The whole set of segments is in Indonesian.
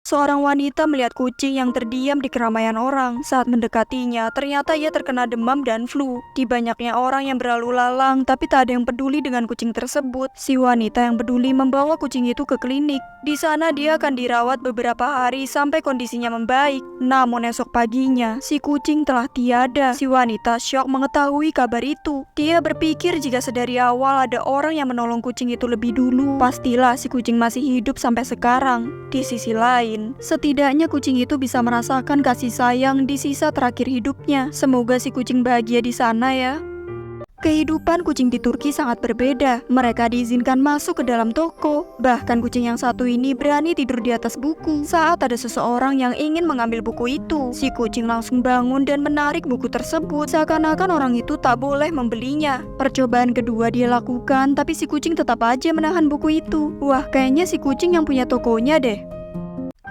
Seorang wanita melihat kucing yang terdiam di keramaian orang. Saat mendekatinya, ternyata ia terkena demam dan flu. Di banyaknya orang yang berlalu lalang, tapi tak ada yang peduli dengan kucing tersebut. Si wanita yang peduli membawa kucing itu ke klinik. Di sana dia akan dirawat beberapa hari sampai kondisinya membaik. Namun esok paginya, si kucing telah tiada. Si wanita syok mengetahui kabar itu. Dia berpikir jika sedari awal ada orang yang menolong kucing itu lebih dulu, pastilah si kucing masih hidup sampai sekarang. Di sisi lain, setidaknya kucing itu bisa merasakan kasih sayang di sisa terakhir hidupnya. Semoga si kucing bahagia di sana ya. Kehidupan kucing di Turki sangat berbeda. Mereka diizinkan masuk ke dalam toko. Bahkan kucing yang satu ini berani tidur di atas buku. Saat ada seseorang yang ingin mengambil buku itu, si kucing langsung bangun dan menarik buku tersebut. Seakan-akan orang itu tak boleh membelinya. Percobaan kedua dia lakukan, tapi si kucing tetap aja menahan buku itu. Wah, kayaknya si kucing yang punya tokonya deh.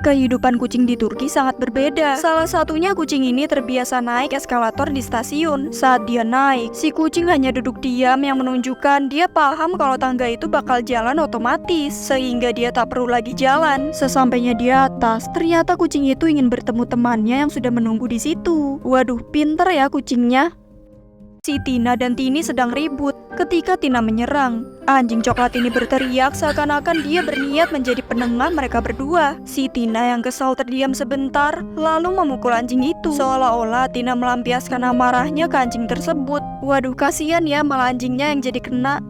Kehidupan kucing di Turki sangat berbeda. Salah satunya kucing ini terbiasa naik eskalator di stasiun. Saat dia naik, si kucing hanya duduk diam yang menunjukkan dia paham kalau tangga itu bakal jalan otomatis, sehingga dia tak perlu lagi jalan. Sesampainya di atas, ternyata kucing itu ingin bertemu temannya yang sudah menunggu di situ. Waduh, pinter ya kucingnya. Si Tina dan Tini sedang ribut ketika Tina menyerang. Anjing coklat ini berteriak seakan-akan dia berniat menjadi penengah mereka berdua. Si Tina yang kesal terdiam sebentar, lalu memukul anjing itu. Seolah-olah Tina melampiaskan amarahnya ke anjing tersebut. Waduh, kasihan ya, malah anjingnya yang jadi kena.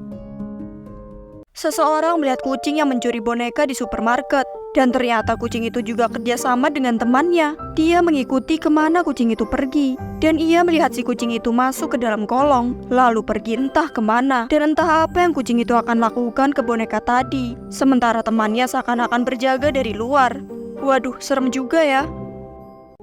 Seseorang melihat kucing yang mencuri boneka di supermarket. Dan ternyata kucing itu juga kerjasama dengan temannya. Dia mengikuti kemana kucing itu pergi. Dan ia melihat si kucing itu masuk ke dalam kolong, lalu pergi entah kemana. Dan entah apa yang kucing itu akan lakukan ke boneka tadi. Sementara temannya seakan-akan berjaga dari luar. Waduh, serem juga ya.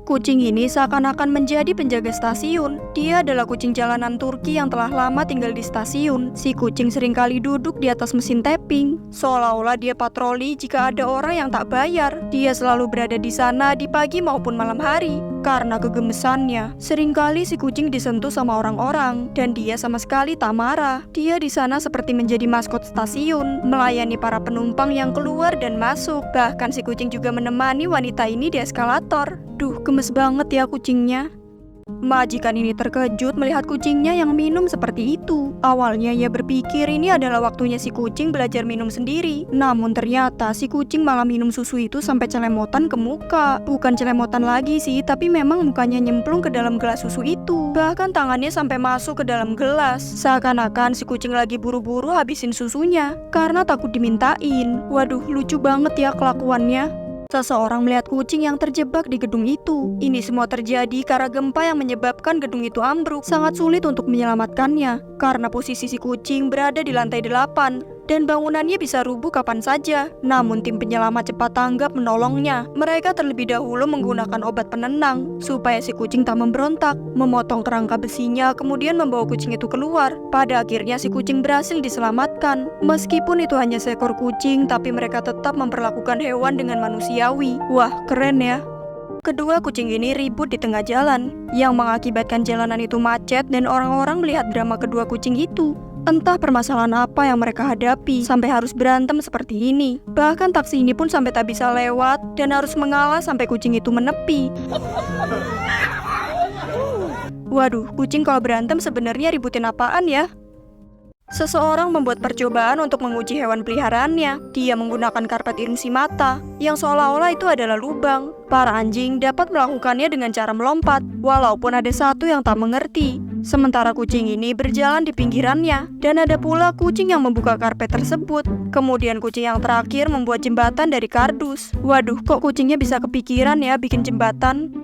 Kucing ini seakan-akan menjadi penjaga stasiun. Dia adalah kucing jalanan Turki yang telah lama tinggal di stasiun. Si kucing seringkali duduk di atas mesin tapping, seolah-olah dia patroli jika ada orang yang tak bayar. Dia selalu berada di sana di pagi maupun malam hari. Karena kegemesannya, seringkali si kucing disentuh sama orang-orang, dan dia sama sekali tak marah. Dia di sana seperti menjadi maskot stasiun, melayani para penumpang yang keluar dan masuk. Bahkan si kucing juga menemani wanita ini di eskalator. Duh, gemes banget ya kucingnya. Majikan ini terkejut melihat kucingnya yang minum seperti itu. Awalnya ia berpikir ini adalah waktunya si kucing belajar minum sendiri. Namun ternyata si kucing malah minum susu itu sampai celemotan ke muka. Bukan celemotan lagi sih, tapi memang mukanya nyemplung ke dalam gelas susu itu. Bahkan tangannya sampai masuk ke dalam gelas. Seakan-akan si kucing lagi buru-buru habisin susunya karena takut dimintain. Waduh, lucu banget ya kelakuannya. Seseorang melihat kucing yang terjebak di gedung itu. Ini semua terjadi karena gempa yang menyebabkan gedung itu ambruk. Sangat sulit untuk menyelamatkannya, karena posisi si kucing berada di lantai 8. Dan bangunannya bisa rubuh kapan saja. Namun tim penyelamat cepat tanggap menolongnya. Mereka terlebih dahulu menggunakan obat penenang, supaya si kucing tak memberontak. Memotong kerangka besinya, kemudian membawa kucing itu keluar. Pada akhirnya si kucing berhasil diselamatkan. Meskipun itu hanya seekor kucing, tapi mereka tetap memperlakukan hewan dengan manusiawi. Wah, keren ya. Kedua kucing ini ribut di tengah jalan, yang mengakibatkan jalanan itu macet dan orang-orang melihat drama kedua kucing itu. Entah permasalahan apa yang mereka hadapi sampai harus berantem seperti ini. Bahkan taksi ini pun sampai tak bisa lewat dan harus mengalah sampai kucing itu menepi. Waduh, kucing kalau berantem sebenarnya ributin apaan ya? Seseorang membuat percobaan untuk menguji hewan peliharaannya. Dia menggunakan karpet irung mata, yang seolah-olah itu adalah lubang. Para anjing dapat melakukannya dengan cara melompat, walaupun ada satu yang tak mengerti. Sementara kucing ini berjalan di pinggirannya, dan ada pula kucing yang membuka karpet tersebut. Kemudian kucing yang terakhir membuat jembatan dari kardus. Waduh, kok kucingnya bisa kepikiran ya bikin jembatan?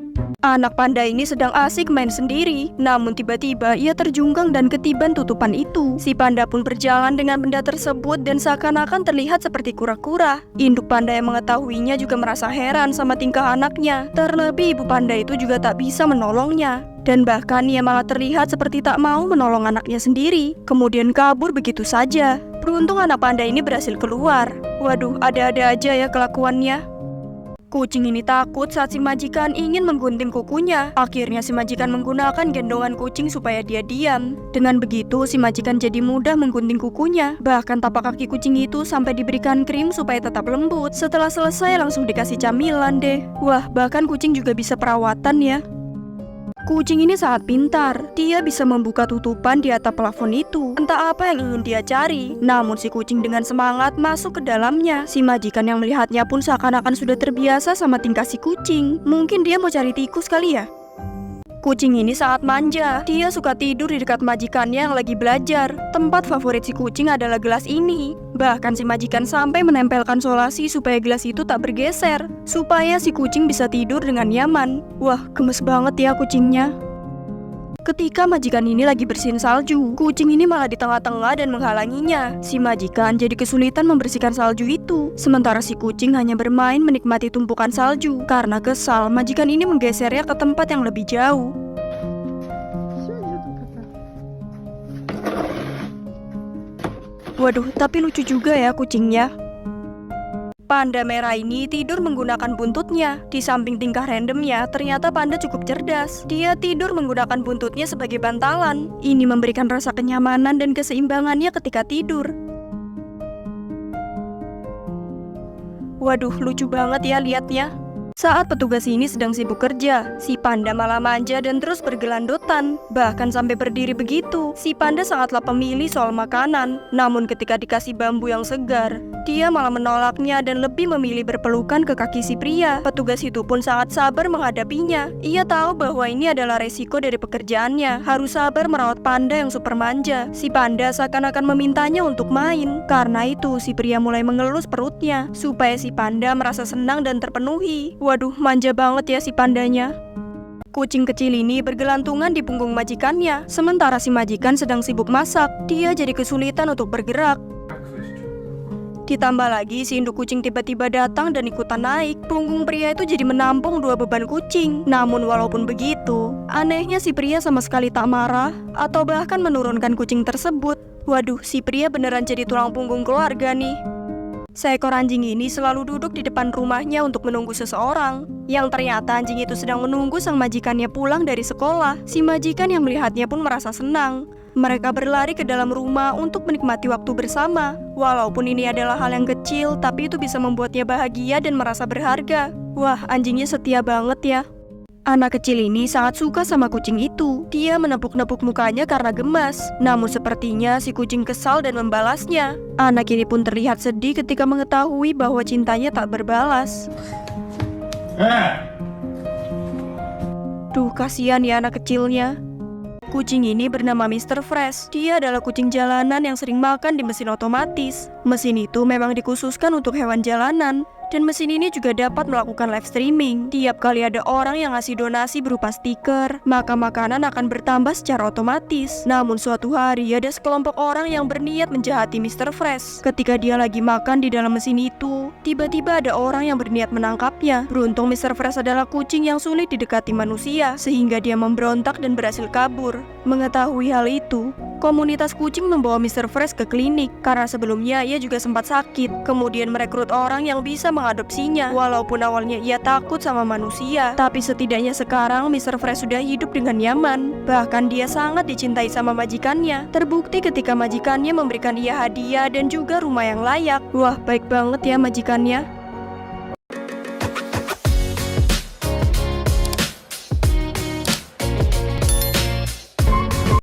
Anak panda ini sedang asik main sendiri, namun tiba-tiba ia terjungkang dan ketiban tutupan itu. Si panda pun berjalan dengan benda tersebut dan seakan-akan terlihat seperti kura-kura. Induk panda yang mengetahuinya juga merasa heran sama tingkah anaknya. Terlebih ibu panda itu juga tak bisa menolongnya. Dan bahkan ia malah terlihat seperti tak mau menolong anaknya sendiri. Kemudian kabur begitu saja. Beruntung anak panda ini berhasil keluar. Waduh, ada-ada aja ya kelakuannya. Kucing ini takut saat si majikan ingin menggunting kukunya. Akhirnya si majikan menggunakan gendongan kucing supaya dia diam. Dengan begitu, si majikan jadi mudah menggunting kukunya. Bahkan tapak kaki kucing itu sampai diberikan krim supaya tetap lembut. Setelah selesai langsung dikasih camilan deh. Wah, bahkan kucing juga bisa perawatan ya. Kucing ini sangat pintar. Dia bisa membuka tutupan di atap plafon itu. Entah apa yang ingin dia cari. Namun si kucing dengan semangat masuk ke dalamnya. Si majikan yang melihatnya pun seakan-akan sudah terbiasa sama tingkah si kucing. Mungkin dia mau cari tikus kali ya? Kucing ini sangat manja. Dia suka tidur di dekat majikannya yang lagi belajar. Tempat favorit si kucing adalah gelas ini. Bahkan si majikan sampai menempelkan solasi supaya gelas itu tak bergeser, supaya si kucing bisa tidur dengan nyaman. Wah, gemes banget ya kucingnya. Ketika majikan ini lagi bersihin salju, kucing ini malah di tengah-tengah dan menghalanginya. Si majikan jadi kesulitan membersihkan salju itu. Sementara si kucing hanya bermain menikmati tumpukan salju. Karena kesal, majikan ini menggesernya ke tempat yang lebih jauh. Waduh, tapi lucu juga ya kucingnya. Panda merah ini tidur menggunakan buntutnya. Di samping tingkah randomnya, ternyata panda cukup cerdas. Dia tidur menggunakan buntutnya sebagai bantalan. Ini memberikan rasa kenyamanan dan keseimbangannya ketika tidur. Waduh, lucu banget ya liatnya. Saat petugas ini sedang sibuk kerja, si panda malah manja dan terus bergelandotan. Bahkan sampai berdiri begitu. Si panda sangatlah pemilih soal makanan. Namun ketika dikasih bambu yang segar, dia malah menolaknya dan lebih memilih berpelukan ke kaki si pria. Petugas itu pun sangat sabar menghadapinya. Ia tahu bahwa ini adalah resiko dari pekerjaannya. Harus sabar merawat panda yang super manja. Si panda seakan-akan memintanya untuk main. Karena itu, si pria mulai mengelus perutnya supaya si panda merasa senang dan terpenuhi. Waduh, manja banget ya si pandanya. Kucing kecil ini bergelantungan di punggung majikannya. Sementara si majikan sedang sibuk masak. Dia jadi kesulitan untuk bergerak. Ditambah lagi si induk kucing tiba-tiba datang dan ikutan naik. Punggung pria itu jadi menampung 2 beban kucing. Namun walaupun begitu, anehnya si pria sama sekali tak marah atau bahkan menurunkan kucing tersebut. Waduh, si pria beneran jadi tulang punggung keluarga nih. Seekor anjing ini selalu duduk di depan rumahnya untuk menunggu seseorang. Yang ternyata anjing itu sedang menunggu sang majikannya pulang dari sekolah. Si majikan yang melihatnya pun merasa senang. Mereka berlari ke dalam rumah untuk menikmati waktu bersama. Walaupun ini adalah hal yang kecil, tapi itu bisa membuatnya bahagia dan merasa berharga. Wah, anjingnya setia banget ya. Anak kecil ini sangat suka sama kucing itu. Dia menepuk-nepuk mukanya karena gemas. Namun sepertinya si kucing kesal dan membalasnya. Anak ini pun terlihat sedih ketika mengetahui bahwa cintanya tak berbalas. Duh, kasihan ya anak kecilnya. Kucing ini bernama Mr. Fresh. Dia adalah kucing jalanan yang sering makan di mesin otomatis. Mesin itu memang dikhususkan untuk hewan jalanan. Dan mesin ini juga dapat melakukan live streaming. Tiap kali ada orang yang ngasih donasi berupa stiker, maka makanan akan bertambah secara otomatis. Namun suatu hari ada sekelompok orang yang berniat menjahati Mr. Fresh. Ketika dia lagi makan di dalam mesin itu, tiba-tiba ada orang yang berniat menangkapnya. Beruntung Mr. Fresh adalah kucing yang sulit didekati manusia, sehingga dia memberontak dan berhasil kabur. Mengetahui hal itu, komunitas kucing membawa Mr. Fresh ke klinik karena sebelumnya ia juga sempat sakit. Kemudian merekrut orang yang bisa mengadopsinya. Walaupun awalnya ia takut sama manusia, tapi setidaknya sekarang Mr. Fresh sudah hidup dengan nyaman. Bahkan dia sangat dicintai sama majikannya. Terbukti ketika majikannya memberikan ia hadiah dan juga rumah yang layak. Wah, baik banget ya majikannya.